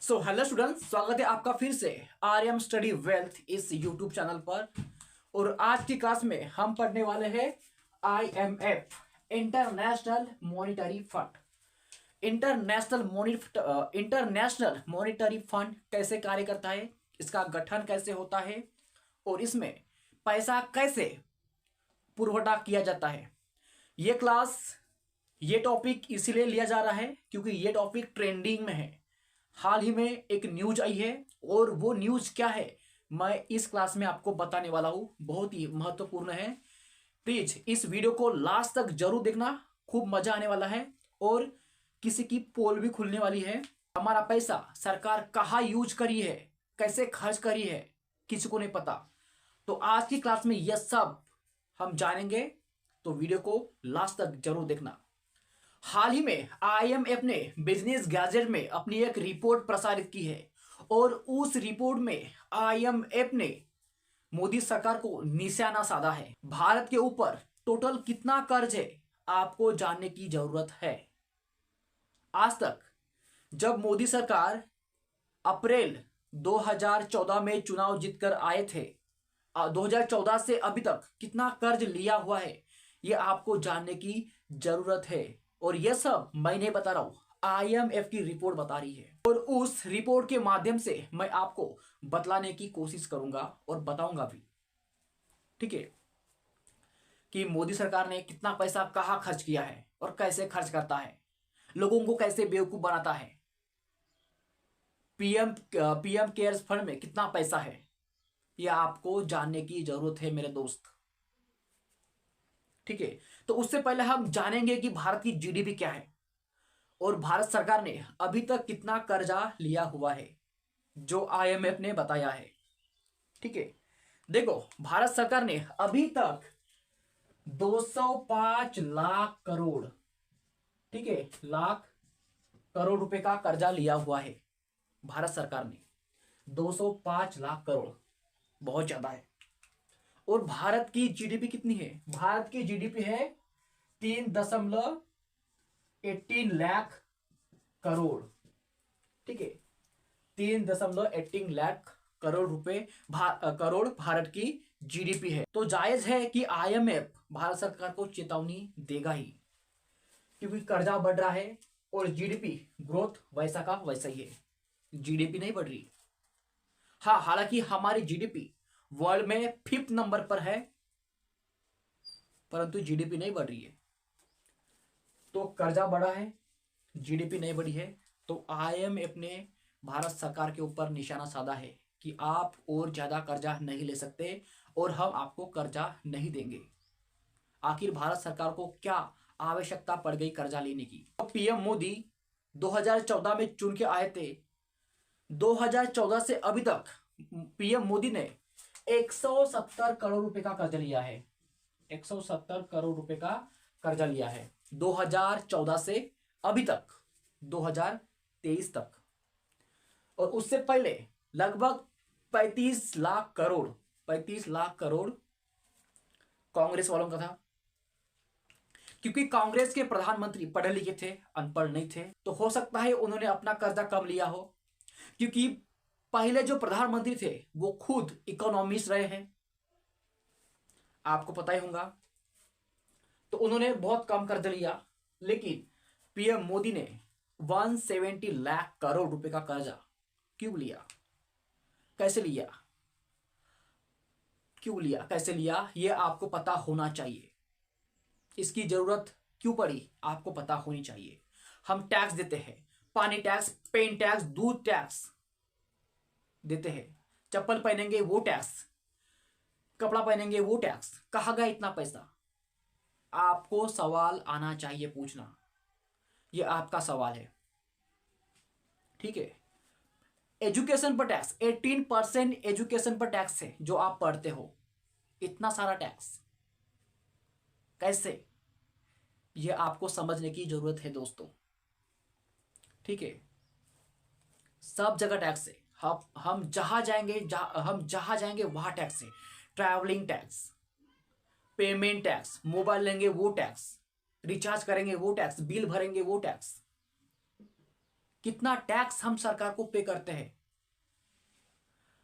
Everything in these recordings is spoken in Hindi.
हेलो स्टूडेंट्स, स्वागत है आपका फिर से आर्यम स्टडी वेल्थ इस यूट्यूब चैनल पर। और आज की क्लास में हम पढ़ने वाले हैं IMF international monetary fund. International monetary fund कैसे कार्य करता है, इसका गठन कैसे होता है और इसमें पैसा कैसे पुरवठा किया जाता है। ये टॉपिक इसीलिए लिया जा रहा है क्योंकि ये टॉपिक ट्रेंडिंग में है। हाल ही में एक न्यूज आई है और वो न्यूज क्या है मैं इस क्लास में आपको बताने वाला हूं। बहुत ही महत्वपूर्ण है। प्लीज इस वीडियो को लास्ट तक जरूर देखना, खूब मजा आने वाला है और किसी की पोल भी खुलने वाली है। हमारा पैसा सरकार कहाँ यूज करी है, कैसे खर्च करी है, किसी को नहीं पता। तो आज की क्लास में यह सब हम जानेंगे, तो वीडियो को लास्ट तक जरूर देखना। हाल ही में IMF ने बिजनेस गैजेट में अपनी एक रिपोर्ट प्रसारित की है और उस रिपोर्ट में IMF ने मोदी सरकार को निशाना साधा है। भारत के ऊपर टोटल कितना कर्ज है आपको जानने की जरूरत है। आज तक जब मोदी सरकार अप्रैल 2014 में चुनाव जीतकर आए थे, 2014 से अभी तक कितना कर्ज लिया हुआ है यह आपको जानने की जरूरत है। और यह सब मैं नहीं बता रहा हूं, IMF की रिपोर्ट बता रही है और उस रिपोर्ट के माध्यम से मैं आपको बतलाने की कोशिश करूंगा और बताऊंगा भी, ठीक है, कि मोदी सरकार ने कितना पैसा कहां खर्च किया है और कैसे खर्च करता है, लोगों को कैसे बेवकूफ बनाता है। पीएम केयर्स फंड में कितना पैसा है यह आपको जानने की जरूरत है मेरे दोस्त, ठीक है। तो उससे पहले हम जानेंगे कि भारत की GDP क्या है और भारत सरकार ने अभी तक कितना कर्जा लिया हुआ है जो IMF ने बताया है, ठीक है। देखो, भारत सरकार ने अभी तक 205 लाख करोड़, ठीक है, लाख करोड़ रुपए का कर्जा लिया हुआ है। भारत सरकार ने 205 लाख करोड़, बहुत ज्यादा है। और भारत की GDP कितनी है? भारत की GDP है 3.18 लाख करोड़, ठीक है। 3.18 लाख करोड़ रुपए करोड़ भारत की GDP है। तो जायज है कि IMF भारत सरकार को चेतावनी देगा ही, क्योंकि कर्जा बढ़ रहा है और GDP ग्रोथ वैसा का वैसा ही है। GDP नहीं बढ़ रही। हाँ, हालांकि हमारी GDP वर्ल्ड में 5th नंबर पर है, परंतु GDP नहीं बढ़ रही है। तो कर्जा बढ़ा है, GDP नहीं बढ़ी है। तो IMF ने भारत सरकार के ऊपर निशाना साधा है कि आप और ज्यादा कर्जा नहीं ले सकते और हम आपको कर्जा नहीं देंगे। आखिर भारत सरकार को क्या आवश्यकता पड़ गई कर्जा लेने की? तो PM मोदी 2014 में चुन के आए थे। 2014 से अभी तक PM मोदी ने 170 करोड़ रुपए का कर्जा लिया है। 170 करोड़ रुपए का कर्जा लिया है 2014 से अभी तक, 2023 तक। और उससे पहले लगभग 35 लाख करोड़ कांग्रेस वालों का था, क्योंकि कांग्रेस के प्रधानमंत्री पढ़े लिखे थे, अनपढ़ नहीं थे। तो हो सकता है उन्होंने अपना कर्जा कम लिया हो, क्योंकि पहले जो प्रधानमंत्री थे वो खुद इकोनॉमिस्ट रहे हैं, आपको पता ही होगा। तो उन्होंने बहुत कम कर्ज लिया। लेकिन PM मोदी ने 170 लाख करोड़ रुपए का कर्जा क्यों लिया, कैसे लिया, कैसे लिया, यह आपको पता होना चाहिए। इसकी जरूरत क्यों पड़ी आपको पता होनी चाहिए। हम टैक्स देते हैं, पानी टैक्स, पेन टैक्स, दूध टैक्स देते हैं, चप्पल पहनेंगे वो टैक्स, कपड़ा पहनेंगे वो टैक्स। कहाँ गया इतना पैसा? आपको सवाल आना चाहिए पूछना, ये आपका सवाल है, ठीक है। एजुकेशन पर टैक्स 18% एजुकेशन पर टैक्स है जो आप पढ़ते हो। इतना सारा टैक्स कैसे, ये आपको समझने की जरूरत है दोस्तों, ठीक है। सब जगह टैक्स है। हम जहां जाएंगे वहां टैक्स है। Travelling tax, payment tax, mobile लेंगे वो टैक्स, रिचार्ज करेंगे वो टैक्स, बिल भरेंगे वो टैक्स। कितना टैक्स हम सरकार को पे करते हैं।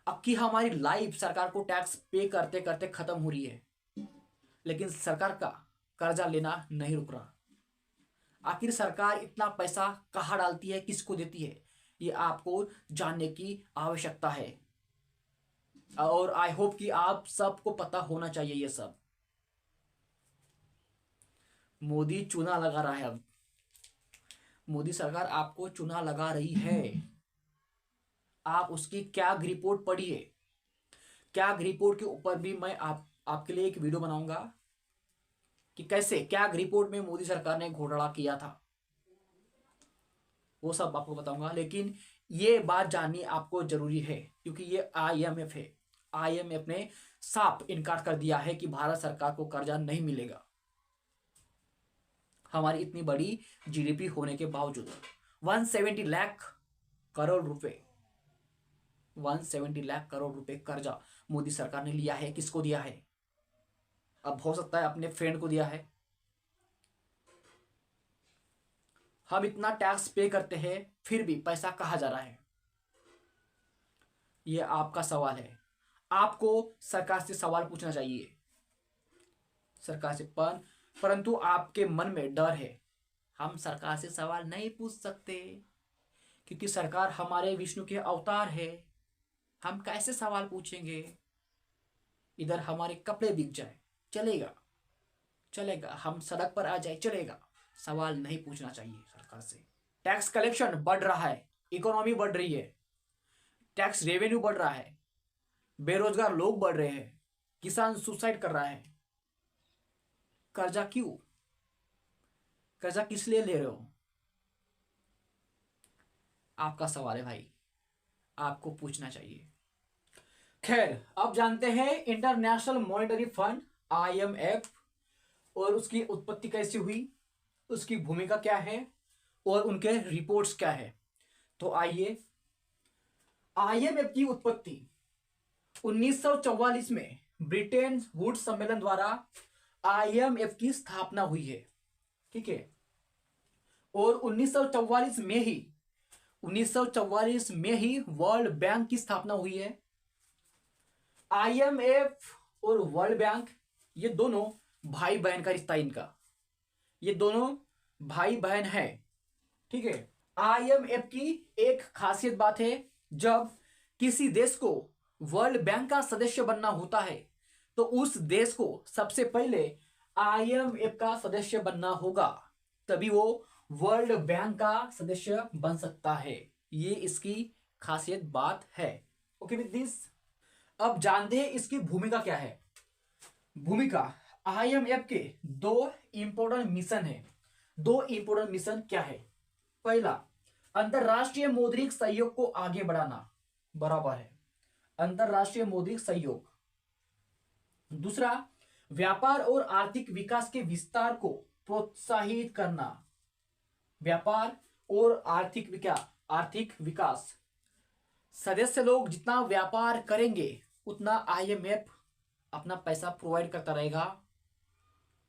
अब की हमारी लाइफ सरकार को टैक्स पे करते करते खत्म हो रही है, लेकिन सरकार का कर्जा लेना नहीं रुक रहा। आखिर सरकार इतना पैसा कहाँ डालती है, किसको देती है, ये आपको जानने की आवश्यकता है। और आई होप कि आप सबको पता होना चाहिए ये सब। मोदी चूना लगा रहा है। अब मोदी सरकार आपको चूना लगा रही है। आप उसकी क्या रिपोर्ट पढ़िए। क्या रिपोर्ट के ऊपर भी मैं आपके लिए एक वीडियो बनाऊंगा कि कैसे क्या रिपोर्ट में मोदी सरकार ने घोटाला किया था, वो सब आपको बताऊंगा। लेकिन ये बात जाननी आपको जरूरी है, क्योंकि ये आईएमएफ है। आईएमएफ ने साफ इनकार कर दिया है कि भारत सरकार को कर्जा नहीं मिलेगा। हमारी इतनी बड़ी जीडीपी होने के बावजूद 170 लाख करोड़ रुपए 170 लाख करोड़ रुपए कर्जा मोदी सरकार ने लिया है। किसको दिया है? अब हो सकता है अपने फ्रेंड को दिया है। हम इतना टैक्स पे करते हैं, फिर भी पैसा कहाँ जा रहा है, ये आपका सवाल है। आपको सरकार से सवाल पूछना चाहिए, सरकार से। परंतु आपके मन में डर है, हम सरकार से सवाल नहीं पूछ सकते क्योंकि सरकार हमारे विष्णु के अवतार है। हम कैसे सवाल पूछेंगे? इधर हमारे कपड़े बिक जाए चलेगा, चलेगा, हम सड़क पर आ जाए चलेगा, सवाल नहीं पूछना चाहिए सरकार से। टैक्स कलेक्शन बढ़ रहा है, इकोनॉमी बढ़ रही है, टैक्स रेवेन्यू बढ़ रहा है, बेरोजगार लोग बढ़ रहे हैं, किसान सुसाइड कर रहा है। कर्जा क्यों? कर्जा किस लिए ले रहे हो? आपका सवाल है भाई, आपको पूछना चाहिए। खैर, अब जानते हैं इंटरनेशनल मॉनेटरी फंड आईएमएफ और उसकी उत्पत्ति कैसे हुई, उसकी भूमिका क्या है और उनके रिपोर्ट्स क्या है। तो आइए, आईएमएफ की उत्पत्ति 1944 में ब्रिटेन वुड्स सम्मेलन द्वारा आईएमएफ की स्थापना हुई है। ठीक है। और 1944 में ही वर्ल्ड बैंक की स्थापना हुई है। आईएमएफ और वर्ल्ड बैंक ये दोनों भाई बहन का रिश्ता, इनका ये दोनों भाई बहन है। ठीक है। आईएमएफ की एक खासियत बात है, जब किसी देश को वर्ल्ड बैंक का सदस्य बनना होता है तो उस देश को सबसे पहले आईएमएफ का सदस्य बनना होगा, तभी वो वर्ल्ड बैंक का सदस्य बन सकता है। ये इसकी खासियत बात है। ओके विद दिस, अब जानते हैं इसकी भूमिका क्या है। भूमिका, आईएमएफ के दो इंपॉर्टेंट मिशन है। दो इंपॉर्टेंट मिशन क्या है? पहला, अंतरराष्ट्रीय मौद्रिक सहयोग को आगे बढ़ाना, बराबर है, अंतरराष्ट्रीय मौद्रिक सहयोग। दूसरा, व्यापार और आर्थिक विकास के विस्तार को प्रोत्साहित करना। व्यापार और आर्थिक विकास, सदस्य लोग जितना व्यापार करेंगे उतना आईएमएफ अपना पैसा प्रोवाइड करता रहेगा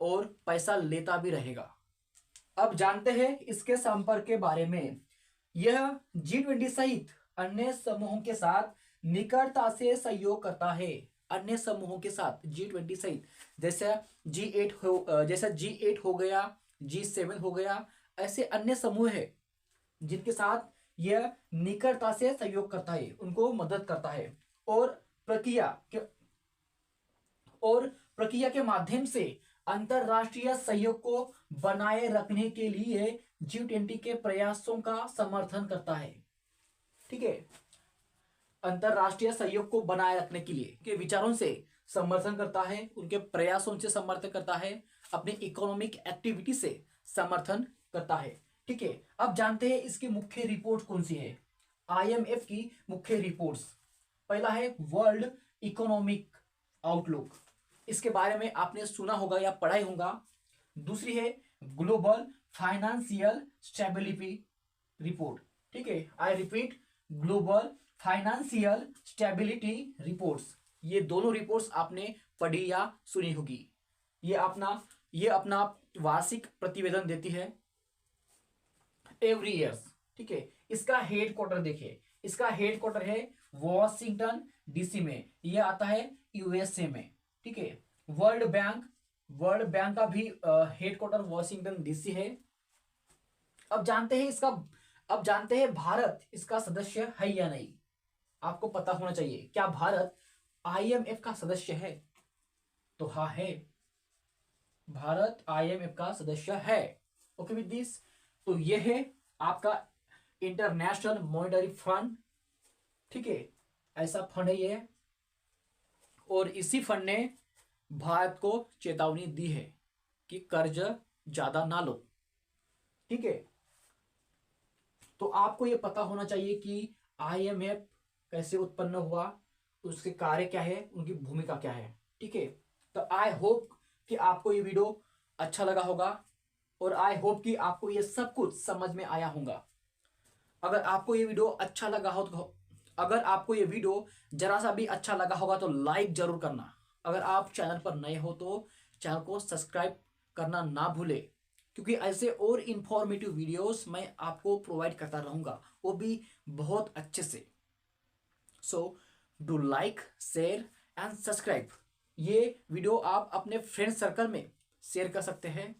और पैसा लेता भी रहेगा। अब जानते हैं इसके संपर्क के बारे में। यह G20 सहित अन्य समूहों के साथ निकटता से सहयोग करता है। अन्य समूहों के साथ G20 सहित, जैसे G8 हो गया, G7 हो गया, ऐसे अन्य समूह है जिनके साथ यह निकटता से सहयोग करता है, उनको मदद करता है। और प्रक्रिया के माध्यम से अंतरराष्ट्रीय सहयोग को बनाए रखने के लिए G20 के प्रयासों का समर्थन करता है। ठीक है। अंतरराष्ट्रीय सहयोग को बनाए रखने के लिए के विचारों से समर्थन करता है, उनके प्रयासों से समर्थन करता है, अपनी इकोनॉमिक एक्टिविटी से समर्थन करता है। ठीक है। अब जानते हैं इसकी मुख्य रिपोर्ट कौन सी है। आईएमएफ की मुख्य रिपोर्ट्स, पहला है वर्ल्ड इकोनॉमिक आउटलुक, इसके बारे में आपने सुना होगा या पढ़ा ही होगा। दूसरी है ग्लोबल फाइनेंशियल स्टेबिलिटी रिपोर्ट। ठीक है, I repeat, global financial stability reports. ये दोनों रिपोर्ट्स आपने पढ़ी या सुनी होगी। ये अपना वार्षिक प्रतिवेदन देती है एवरी ईयर्स। ठीक है। इसका हेड क्वार्टर देखिए, इसका हेड क्वार्टर है वॉशिंगटन डीसी में, ये आता है यूएसए में। ठीक है। वर्ल्ड बैंक का भी हेड क्वार्टर वॉशिंगटन डीसी है। अब जानते हैं भारत इसका सदस्य है या नहीं। आपको पता होना चाहिए, क्या भारत आईएमएफ का सदस्य है? तो हाँ है, भारत आईएमएफ का सदस्य है। ओके विद दिस, तो ये है आपका इंटरनेशनल मॉनेटरी फंड। ठीक है, ऐसा फंड है ये, और इसी फंड ने भारत को चेतावनी दी है कि कर्ज ज्यादा ना लो। ठीक है, तो आपको ये पता होना चाहिए कि आईएमएफ कैसे उत्पन्न हुआ, उसके कार्य क्या है, उनकी भूमिका क्या है। ठीक है, तो आई होप कि आपको ये वीडियो अच्छा लगा होगा, और आई होप कि आपको ये सब कुछ समझ में आया होगा। अगर आपको ये वीडियो अच्छा लगा हो तो, अगर आपको ये वीडियो जरा सा भी अच्छा लगा होगा तो लाइक जरूर करना। अगर आप चैनल पर नए हो तो चैनल को सब्सक्राइब करना ना भूले, क्योंकि ऐसे और इंफॉर्मेटिव वीडियोस मैं आपको प्रोवाइड करता रहूंगा, वो भी बहुत अच्छे से। So do like, share and subscribe. ये वीडियो आप अपने फ्रेंड सर्कल में शेयर कर सकते हैं,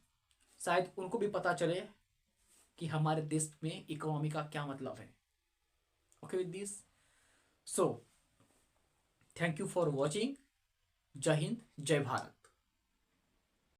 शायद उनको भी पता चले कि हमारे देश में इकोनॉमी का क्या मतलब है। Okay with this, so thank you for watching. जय हिंद, जय भारत।